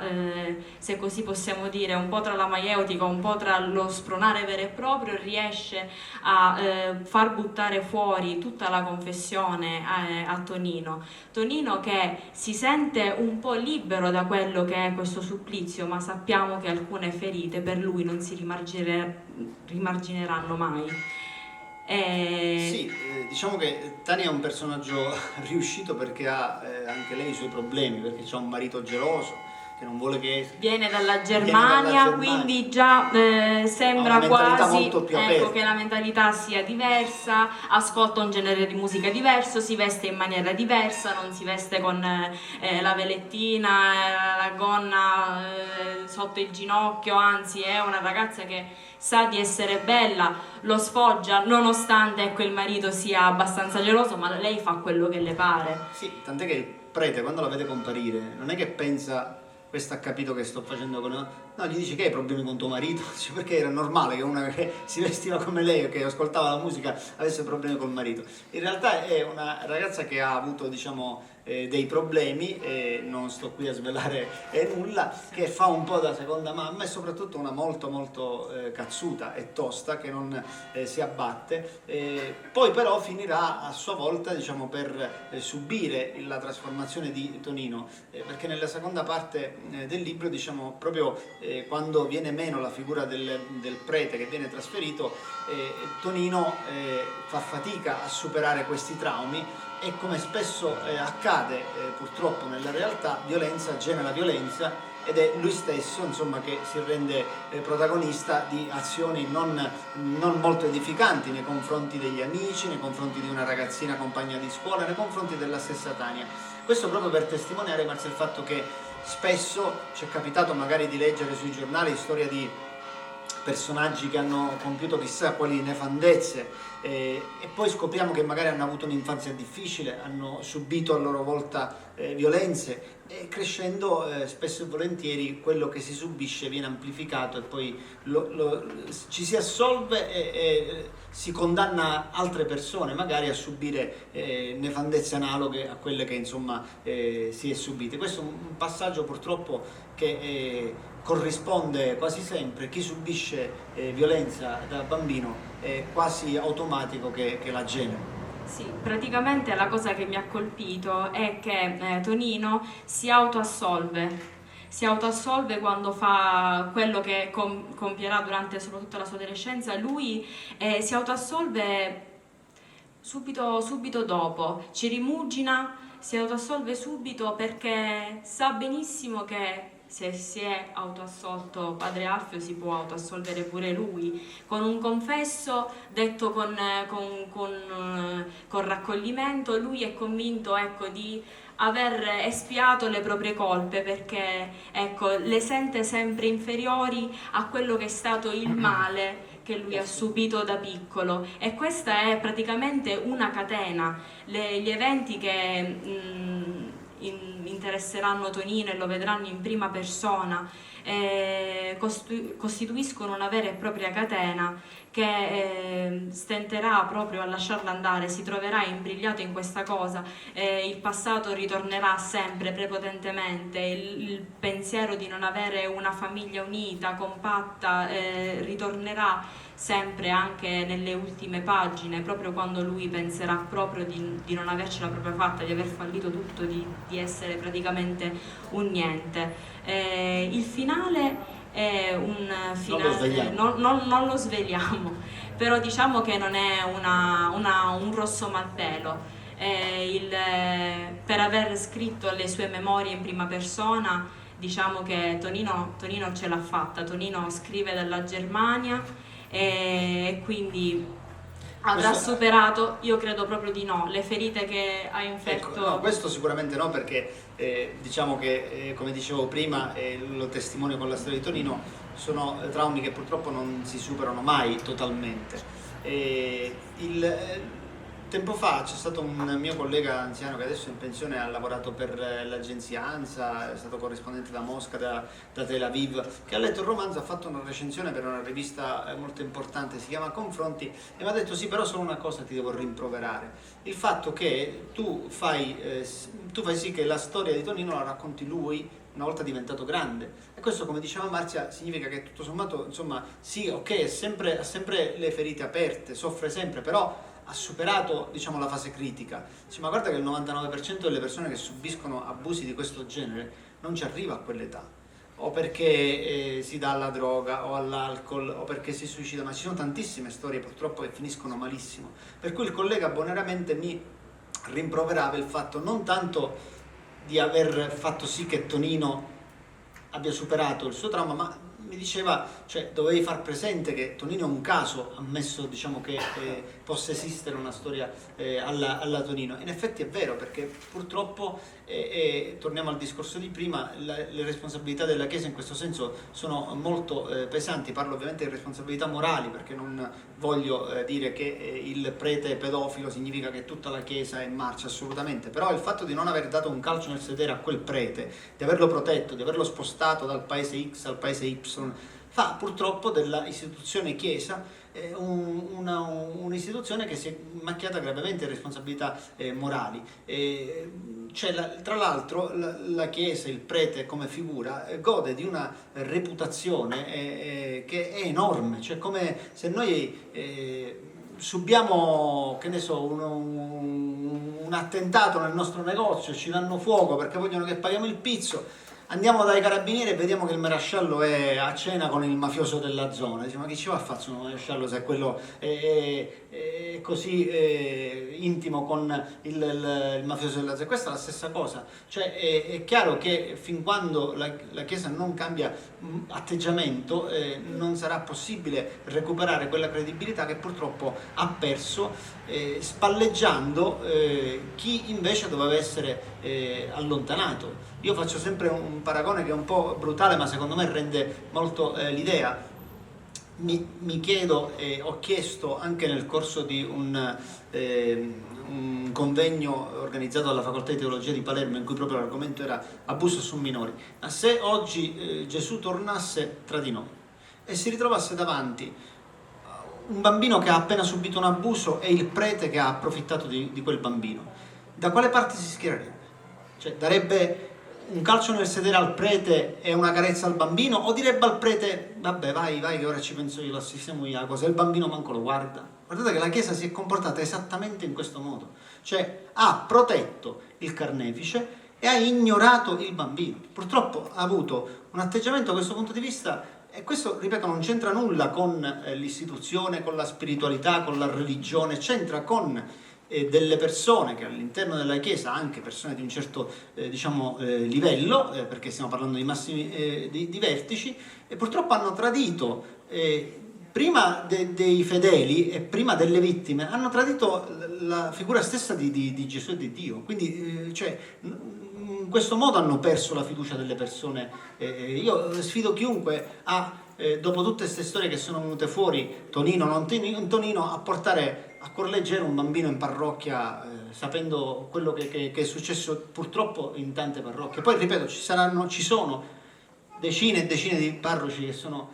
se così possiamo dire, un po' tra la maieutica, un po' tra lo spronare vero e proprio, riesce a far buttare fuori tutta la confessione a Tonino. Tonino che si sente un po' libero da quello che è questo supplizio, ma sappiamo che alcune ferite per lui non si rimargineranno mai.
Sì, diciamo che Tania è un personaggio riuscito perché ha anche lei i suoi problemi, perché c'ha un marito geloso che non vuole che
viene dalla Germania, quindi già sembra quasi,
molto più aperta,
che la mentalità sia diversa, ascolta un genere di musica diverso, si veste in maniera diversa, non si veste con la velettina, la gonna sotto il ginocchio, anzi è una ragazza che sa di essere bella, lo sfoggia nonostante il marito sia abbastanza geloso, ma lei fa quello che le pare.
Sì, tant'è che il prete quando la vede comparire non è che pensa questo ha capito che sto facendo con... No, gli dice che hai problemi con tuo marito, perché era normale che una che si vestiva come lei o che ascoltava la musica avesse problemi col marito. In realtà è una ragazza che ha avuto, diciamo, dei problemi, non sto qui a svelare nulla, che fa un po' da seconda mamma e soprattutto una molto molto cazzuta e tosta che non si abbatte, poi però finirà a sua volta, diciamo, per subire la trasformazione di Tonino, perché nella seconda parte del libro, diciamo, proprio quando viene meno la figura del prete che viene trasferito, Tonino fa fatica a superare questi traumi e, come spesso accade purtroppo nella realtà, violenza genera violenza ed è lui stesso, insomma, che si rende protagonista di azioni non molto edificanti nei confronti degli amici, nei confronti di una ragazzina compagna di scuola, nei confronti della stessa Tania. Questo proprio per testimoniare, Marzia, il fatto che spesso ci è capitato magari di leggere sui giornali storia di personaggi che hanno compiuto chissà quali nefandezze e poi scopriamo che magari hanno avuto un'infanzia difficile, hanno subito a loro volta violenze e crescendo spesso e volentieri quello che si subisce viene amplificato e poi ci si assolve e si condanna altre persone magari a subire nefandezze analoghe a quelle che insomma si è subite. Questo è un passaggio purtroppo che corrisponde quasi sempre. Chi subisce violenza da bambino è quasi automatico che la genera.
Sì, praticamente la cosa che mi ha colpito è che Tonino si autoassolve quando fa quello che compierà durante soprattutto la sua adolescenza. Lui si autoassolve subito dopo, ci rimugina, si autoassolve subito perché sa benissimo che se si è autoassolto padre Alfio si può autoassolvere pure lui, con un confesso detto con raccoglimento. Lui è convinto, ecco, di aver espiato le proprie colpe perché, ecco, le sente sempre inferiori a quello che è stato il male che lui ha subito da piccolo, e questa è praticamente una catena. Gli eventi che interesseranno Tonino e lo vedranno in prima persona costituiscono una vera e propria catena che stenterà proprio a lasciarla andare, si troverà imbrigliato in questa cosa, il passato ritornerà sempre prepotentemente, il pensiero di non avere una famiglia unita, compatta, ritornerà sempre anche nelle ultime pagine, proprio quando lui penserà proprio di non avercela proprio fatta, di aver fallito tutto, di essere praticamente un niente. Il finale è un finale, non lo sveliamo, però diciamo che non è un rosso malpelo. Per aver scritto le sue memorie in prima persona, diciamo che Tonino ce l'ha fatta. Tonino scrive dalla Germania e quindi avrà superato, io credo proprio di no, le ferite che ha inferto.
Ecco, no, questo sicuramente no, perché diciamo che come dicevo prima, lo testimonio con la storia di Tonino, sono traumi che purtroppo non si superano mai totalmente. tempo fa c'è stato un mio collega anziano che adesso è in pensione, ha lavorato per l'agenzia ANSA, è stato corrispondente da Mosca, da Tel Aviv, che ha letto il romanzo, ha fatto una recensione per una rivista molto importante, si chiama Confronti, e mi ha detto: sì, però solo una cosa ti devo rimproverare, il fatto che tu fai sì che la storia di Tonino la racconti lui una volta diventato grande, e questo, come diceva Marzia, significa che tutto sommato, insomma, sì, ok, ha sempre le ferite aperte, soffre sempre, però ha superato, diciamo, la fase critica. Sì, ma guarda che il 99% delle persone che subiscono abusi di questo genere non ci arriva a quell'età, o perché si dà alla droga o all'alcol o perché si suicida, ma ci sono tantissime storie purtroppo che finiscono malissimo, per cui il collega boneramente mi rimproverava il fatto non tanto di aver fatto sì che Tonino abbia superato il suo trauma, ma mi diceva, cioè, dovevi far presente che Tonino è un caso, ammesso, diciamo, che possa esistere una storia alla Tonino. In effetti è vero, perché purtroppo, torniamo al discorso di prima, le responsabilità della Chiesa in questo senso sono molto pesanti. Parlo ovviamente di responsabilità morali, perché non voglio dire che il prete pedofilo significa che tutta la Chiesa è in marcia, assolutamente, però il fatto di non aver dato un calcio nel sedere a quel prete, di averlo protetto, di averlo spostato dal paese X al paese Y, fa purtroppo della istituzione Chiesa un'istituzione che si è macchiata gravemente di responsabilità morali. Tra l'altro la Chiesa, il prete come figura, gode di una reputazione che è enorme, cioè come se noi subiamo, che ne so, un attentato nel nostro negozio, ci danno fuoco perché vogliono che paghiamo il pizzo. Andiamo dai carabinieri e vediamo che il maresciallo è a cena con il mafioso della zona. Diciamo, ma chi ci va a fare un maresciallo se quello è così intimo con il mafioso della zona? Questa è la stessa cosa. Cioè, è chiaro che fin quando la Chiesa non cambia atteggiamento, non sarà possibile recuperare quella credibilità che purtroppo ha perso, spalleggiando chi invece doveva essere allontanato. Io faccio sempre un paragone che è un po' brutale, ma secondo me rende molto l'idea. Mi chiedo, e ho chiesto anche nel corso di un convegno organizzato dalla Facoltà di Teologia di Palermo, in cui proprio l'argomento era abuso su minori, ma se oggi Gesù tornasse tra di noi e si ritrovasse davanti un bambino che ha appena subito un abuso e il prete che ha approfittato di quel bambino, da quale parte si schiererebbe? Cioè, darebbe un calcio nel sedere al prete e una carezza al bambino, o direbbe al prete: vabbè, vai che ora ci penso io, lo sistemo io la cosa, e il bambino manco lo guarda? Guardate che la Chiesa si è comportata esattamente in questo modo, cioè ha protetto il carnefice e ha ignorato il bambino. Purtroppo ha avuto un atteggiamento da questo punto di vista, e questo, ripeto, non c'entra nulla con l'istituzione, con la spiritualità, con la religione, c'entra con delle persone che all'interno della Chiesa, anche persone di un certo livello, perché stiamo parlando di massimi di vertici, e purtroppo hanno tradito, prima dei fedeli e prima delle vittime, hanno tradito la figura stessa di Gesù e di Dio. Quindi in questo modo hanno perso la fiducia delle persone. Io sfido chiunque dopo tutte queste storie che sono venute fuori, Tonino, non Tonino, a portare a cuor leggero un bambino in parrocchia, sapendo quello che è successo purtroppo in tante parrocchie. Poi, ripeto, ci sono decine e decine di parroci che sono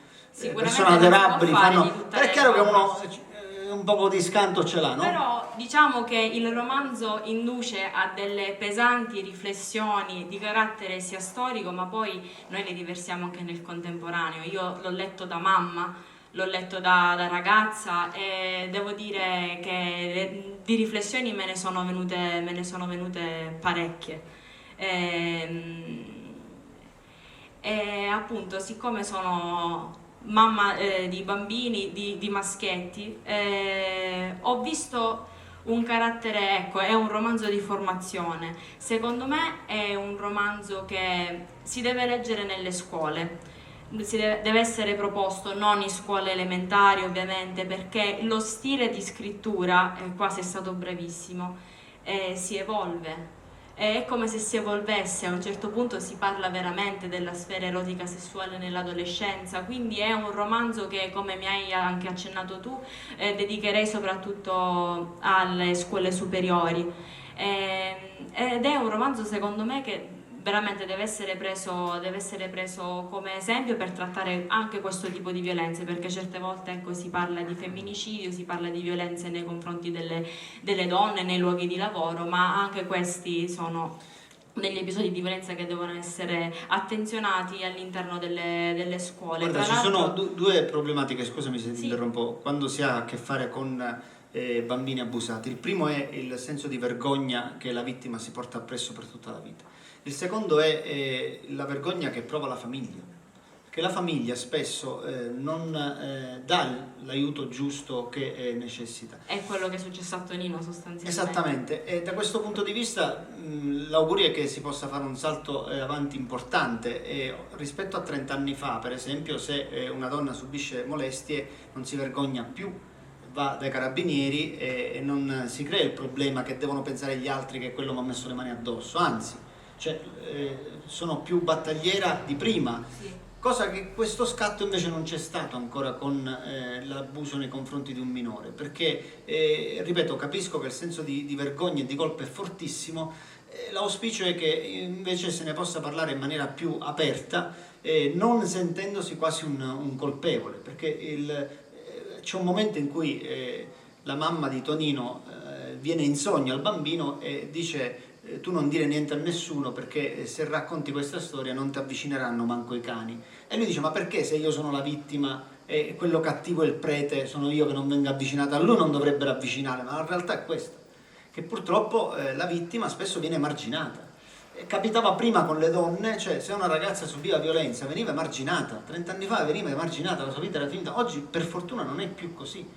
persone adorabili, è chiaro che uno un po' di scanto ce l'ha, no?
Però diciamo che il romanzo induce a delle pesanti riflessioni di carattere sia storico, ma poi noi le riversiamo anche nel contemporaneo. Io l'ho letto da mamma, l'ho letto da ragazza, e devo dire che di riflessioni me ne sono venute parecchie. E appunto, siccome sono mamma di bambini, di maschietti, ho visto un carattere, ecco, è un romanzo di formazione. Secondo me è un romanzo che si deve leggere nelle scuole, deve essere proposto non in scuole elementari, ovviamente, perché lo stile di scrittura, qua sei stato bravissimo, si evolve. è come se si evolvesse. A un certo punto si parla veramente della sfera erotica sessuale nell'adolescenza, quindi è un romanzo che, come mi hai anche accennato tu, dedicherei soprattutto alle scuole superiori. Ed è un romanzo, secondo me, che veramente deve essere preso come esempio per trattare anche questo tipo di violenze, perché certe volte, ecco, si parla di femminicidio, si parla di violenze nei confronti delle donne nei luoghi di lavoro, ma anche questi sono degli episodi di violenza che devono essere attenzionati all'interno delle scuole.
Guarda, ci sono due problematiche, scusami se ti
Sì.
interrompo, quando si ha a che fare con bambini abusati. Il primo è il senso di vergogna che la vittima si porta appresso per tutta la vita. Il secondo è la vergogna che prova la famiglia, perché la famiglia spesso non dà l'aiuto giusto che necessita.
È quello che è successo a Tonino, sostanzialmente.
Esattamente, e da questo punto di vista l'augurio è che si possa fare un salto avanti importante. Rispetto a 30 anni fa, per esempio, se una donna subisce molestie non si vergogna più, va dai carabinieri e non si crea il problema che devono pensare gli altri che quello mi ha messo le mani addosso, anzi, sono più battagliera di prima.
Sì.
Cosa che questo scatto invece non c'è stato ancora con l'abuso nei confronti di un minore, perché, ripeto, capisco che il senso di vergogna e di colpa è fortissimo, l'auspicio è che invece se ne possa parlare in maniera più aperta, non sentendosi quasi un colpevole, perché c'è un momento in cui la mamma di Tonino viene in sogno al bambino e dice: tu non dire niente a nessuno, perché se racconti questa storia non ti avvicineranno manco i cani. E lui dice: ma perché, se io sono la vittima e quello cattivo è il prete, sono io che non vengo avvicinata, a lui non dovrebbero avvicinare? Ma la realtà è questa, che purtroppo la vittima spesso viene emarginata. Capitava prima con le donne, cioè se una ragazza subiva violenza veniva emarginata, 30 anni fa veniva emarginata, la sua vita era finita. Oggi per fortuna non è più così.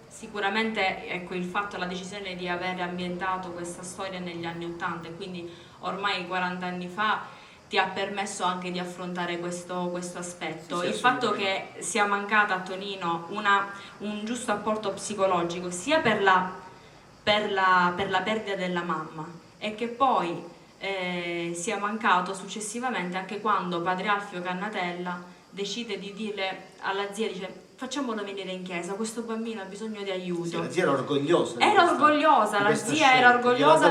Sicuramente, ecco, il fatto, la decisione di aver ambientato questa storia negli anni '80, e quindi ormai 40 anni fa, ti ha permesso anche di affrontare questo aspetto.
Sì,
il fatto che sia mancata a Tonino un giusto apporto psicologico sia per la perdita della mamma, e che poi sia mancato successivamente anche quando padre Alfio Cannatella decide di dire alla zia, dice: facciamolo venire in chiesa, questo bambino ha bisogno di aiuto.
Sì, la zia era orgogliosa.
La zia era orgogliosa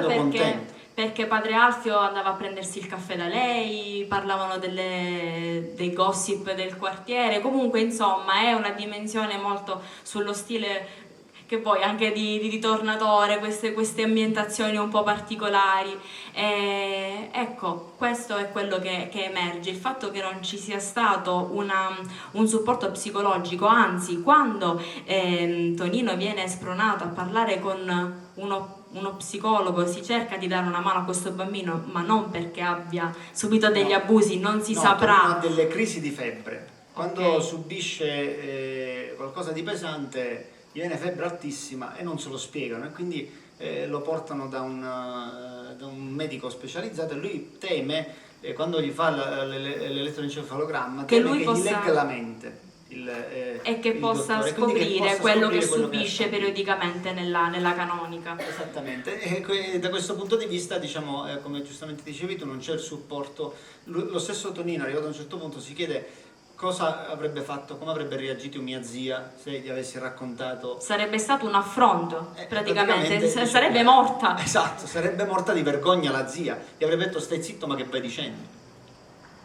perché padre Alfio andava a prendersi il caffè da lei, parlavano dei gossip del quartiere. Comunque, insomma, è una dimensione molto sullo stile che poi anche di Tornatore, queste ambientazioni un po' particolari. Ecco, questo è quello che emerge, il fatto che non ci sia stato un supporto psicologico, anzi, quando Tonino viene spronato a parlare con uno psicologo, si cerca di dare una mano a questo bambino, ma non perché abbia subito degli abusi, non si saprà.
Tonino ha delle crisi di febbre, quando
Okay.
subisce qualcosa di pesante gli viene febbre altissima e non se lo spiegano, e quindi lo portano da un medico specializzato, e lui teme, quando gli fa l'elettroencefalogramma,
Che
teme
lui
che
possa-
gli legga la mente
E che
il
possa
dottore, quindi
scoprire quello che
scoprire
subisce
ha.
periodicamente nella canonica.
Esattamente, e da questo punto di vista, diciamo, come giustamente dicevi tu, non c'è il supporto. Lo stesso Tonino, arrivato a un certo punto, si chiede cosa avrebbe fatto, come avrebbe reagito mia zia se gli avessi raccontato.
Sarebbe stato un affronto, praticamente,
dice,
sarebbe morta.
Esatto, sarebbe morta di vergogna la zia, gli avrebbe detto: stai zitto, ma che vai dicendo?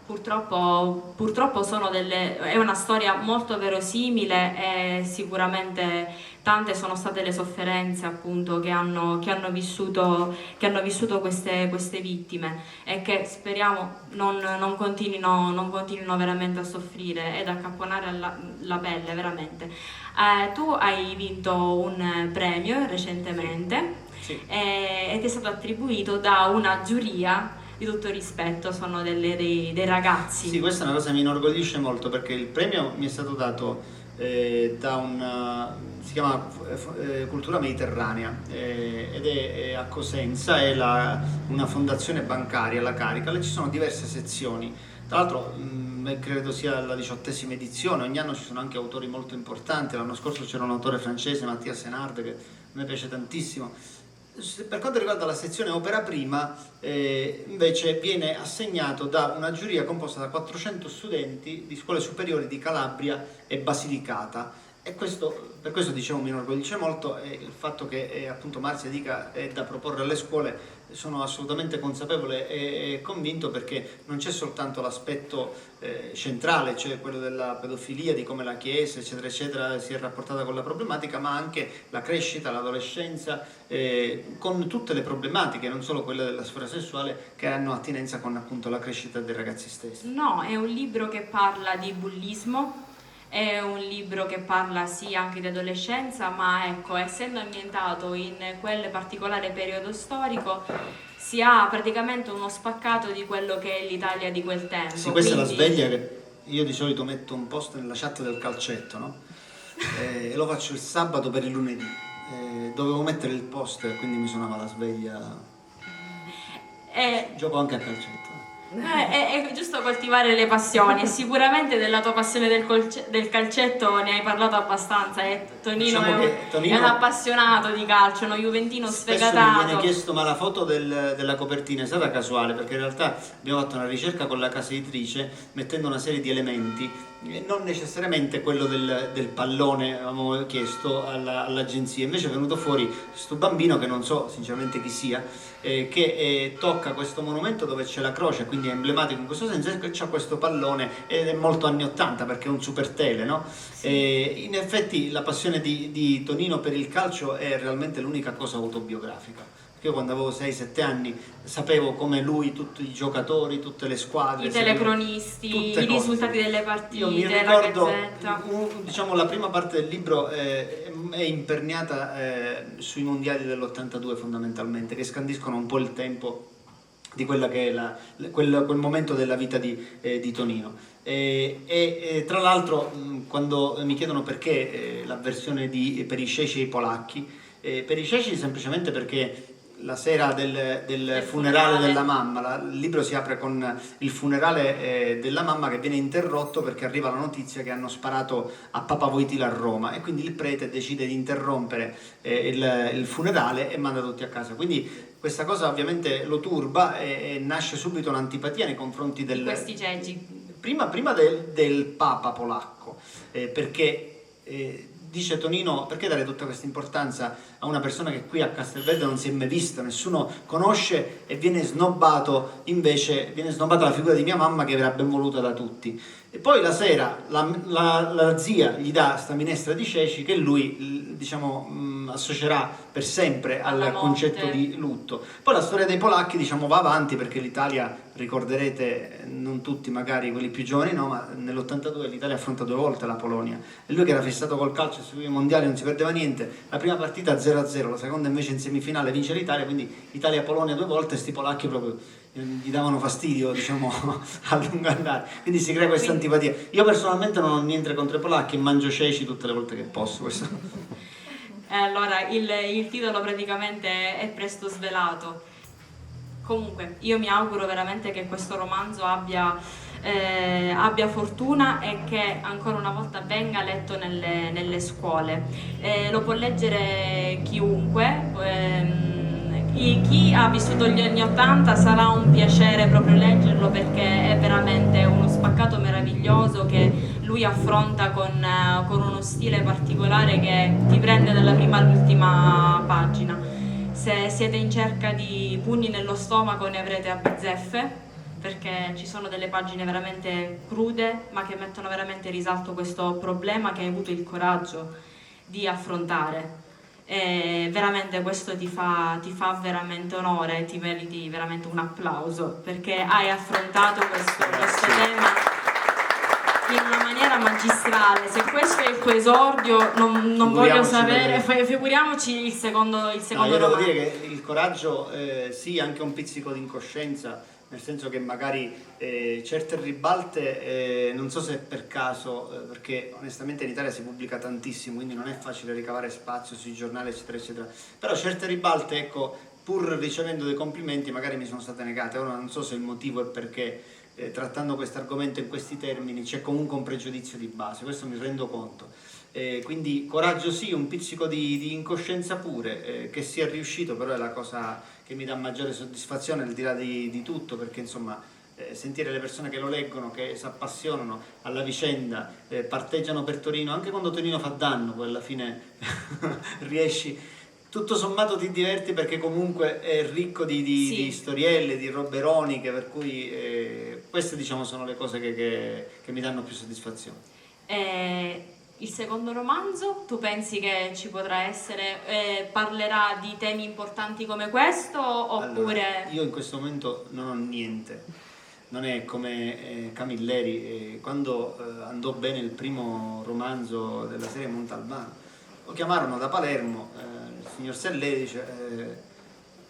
Purtroppo è una storia molto verosimile, e sicuramente tante sono state le sofferenze, appunto, che hanno vissuto queste vittime, e che speriamo non continuino veramente a soffrire ed a accapponare la pelle, veramente. Tu hai vinto un premio recentemente.
Sì.
E ti è stato attribuito da una giuria di tutto rispetto, sono dei ragazzi.
Sì, questa è una cosa che mi inorgoglisce molto, perché il premio mi è stato dato si chiama Cultura Mediterranea, ed è a Cosenza, è una fondazione bancaria, la Carica, ci sono diverse sezioni. Tra l'altro credo sia la 18ª edizione, ogni anno ci sono anche autori molto importanti. L'anno scorso c'era un autore francese, Mathias Senard, che a me piace tantissimo. Per quanto riguarda la sezione opera prima, invece viene assegnato da una giuria composta da 400 studenti di scuole superiori di Calabria e Basilicata. E questo, per questo dicevo, mi inorgoglisce molto il fatto che appunto Marzia dica è da proporre alle scuole. Sono assolutamente consapevole e convinto, perché non c'è soltanto l'aspetto centrale, cioè quello della pedofilia, di come la Chiesa eccetera eccetera si è rapportata con la problematica, ma anche la crescita, l'adolescenza, con tutte le problematiche, non solo quelle della sfera sessuale, che hanno attinenza con appunto la crescita dei ragazzi stessi.
No, è un libro che parla di bullismo, è un libro che parla sì anche di adolescenza, ma ecco, essendo ambientato in quel particolare periodo storico, si ha praticamente uno spaccato di quello che è l'Italia di quel tempo.
Sì, questa è la sveglia che io di solito metto un post nella chat del calcetto, no? E lo faccio il sabato per il lunedì. Dovevo mettere il post e quindi mi suonava la sveglia. Gioco anche a calcetto.
È giusto coltivare le passioni, e sicuramente della tua passione del calcetto ne hai parlato abbastanza. Tonino,
Diciamo Tonino
è un appassionato di calcio, uno juventino sfegatato.
Spesso mi viene chiesto, ma la foto della copertina è stata casuale, perché in realtà abbiamo fatto una ricerca con la casa editrice mettendo una serie di elementi, non necessariamente quello del pallone avevamo chiesto all'agenzia, invece è venuto fuori questo bambino che non so sinceramente chi sia, che tocca questo monumento dove c'è la croce, quindi è emblematico in questo senso, e c'ha questo pallone ed è molto anni 80 perché è un super tele, no? Sì. In effetti la passione di Tonino per il calcio è realmente l'unica cosa autobiografica. Io quando avevo 6-7 anni sapevo come lui, tutti i giocatori, tutte le squadre,
i telecronisti, i risultati delle partite. Io mi ricordo,
diciamo, la prima parte del libro è imperniata sui mondiali dell'82 fondamentalmente, che scandiscono un po' il tempo di quella che è quel momento della vita di Tonino. E tra l'altro quando mi chiedono perché l'avversione per i ceci e i polacchi, per i ceci semplicemente perché la sera del funerale della mamma, il libro si apre con il funerale della mamma che viene interrotto perché arriva la notizia che hanno sparato a Papa Wojtyla a Roma, e quindi il prete decide di interrompere il funerale e manda tutti a casa. Quindi questa cosa ovviamente lo turba e nasce subito un'antipatia nei confronti di
questi ceci.
Prima del Papa polacco, perché dice Tonino, perché dare tutta questa importanza a una persona che qui a Castelverde non si è mai vista, nessuno conosce, e viene snobbato la figura di mia mamma, che era ben voluta da tutti. E poi la sera la zia gli dà sta minestra di ceci che lui, diciamo, associerà per sempre al concetto di lutto. Poi la storia dei polacchi, diciamo, va avanti, perché l'Italia, ricorderete, non tutti magari quelli più giovani, no, ma nell'82 l'Italia affronta 2 volte la Polonia, e lui che era fissato col calcio sui mondiali non si perdeva niente, la prima partita 0-0, la seconda invece in semifinale vince l'Italia, quindi Italia-Polonia 2 volte, e sti polacchi proprio gli davano fastidio, diciamo, a lungo andare, quindi si crea questa antipatia. Io personalmente non ho niente contro i polacchi e mangio ceci tutte le volte che posso.
Allora, il titolo praticamente è presto svelato. Comunque, io mi auguro veramente che questo romanzo abbia fortuna e che ancora una volta venga letto nelle scuole. Lo può leggere chiunque. Chi ha vissuto gli anni 80 sarà un piacere proprio leggerlo, perché è veramente uno spaccato meraviglioso che lui affronta con uno stile particolare che ti prende dalla prima all'ultima pagina. Se siete in cerca di pugni nello stomaco ne avrete a bizzeffe, perché ci sono delle pagine veramente crude ma che mettono veramente in risalto questo problema che hai avuto il coraggio di affrontare. E veramente questo ti fa veramente onore, ti meriti veramente un applauso, perché hai affrontato questo tema in una maniera magistrale. Se questo è il tuo esordio, non voglio sapere, figuriamoci il secondo
io devo dire che il coraggio sì, anche un pizzico di incoscienza, nel senso che magari certe ribalte, non so se è per caso, perché onestamente in Italia si pubblica tantissimo, quindi non è facile ricavare spazio sui giornali eccetera eccetera, però certe ribalte, ecco, pur ricevendo dei complimenti magari mi sono state negate. Ora non so se il motivo è perché trattando questo argomento in questi termini c'è comunque un pregiudizio di base, questo mi rendo conto. Quindi coraggio sì, un pizzico di incoscienza pure, che sia riuscito però è la cosa che mi dà maggiore soddisfazione al di là di tutto, perché insomma sentire le persone che lo leggono, che si appassionano alla vicenda, parteggiano per Torino, anche quando Torino fa danno, poi alla fine riesci, tutto sommato ti diverti perché comunque è ricco di storielle, di robe ironiche, per cui queste diciamo sono le cose che mi danno più soddisfazione.
Il secondo romanzo, tu pensi che ci potrà essere, parlerà di temi importanti come questo oppure...
Allora, io in questo momento non ho niente, non è come Camilleri, quando andò bene il primo romanzo della serie Montalbano, lo chiamarono da Palermo, il signor Sellè dice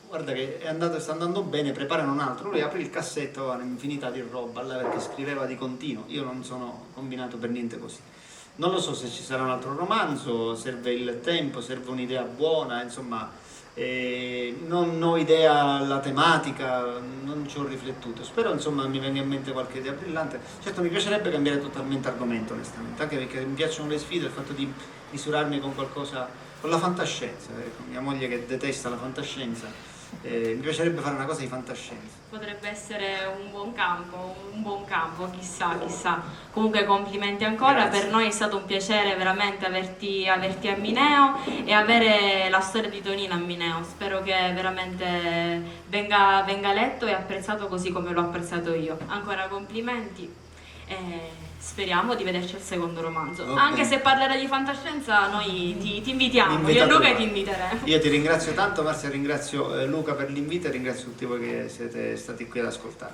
guarda che sta andando bene, preparano un altro. Lui aprì il cassetto, aveva un'infinità di roba là perché scriveva di continuo. Io non sono combinato per niente così. Non lo so se ci sarà un altro romanzo, serve il tempo, serve un'idea buona, insomma, non ho idea alla tematica, non ci ho riflettuto. Spero insomma mi venga in mente qualche idea brillante. Certo mi piacerebbe cambiare totalmente argomento onestamente, anche perché mi piacciono le sfide, il fatto di misurarmi con qualcosa, con la fantascienza. Ecco, mia moglie che detesta la fantascienza. Mi piacerebbe fare una cosa di fantascienza.
Potrebbe essere un buon campo, chissà, chissà. Comunque complimenti ancora,
Grazie.
per noi è stato un piacere veramente averti a Mineo e avere la storia di Tonino a Mineo. Spero che veramente venga letto e apprezzato così come l'ho apprezzato io. Ancora complimenti. Speriamo di vederci al secondo romanzo.
Okay.
Anche se parlerà di fantascienza, noi ti invitiamo, io e Luca ti inviteremo.
Io ti ringrazio tanto, Marzia, ringrazio Luca per l'invito e ringrazio tutti voi che siete stati qui ad ascoltare.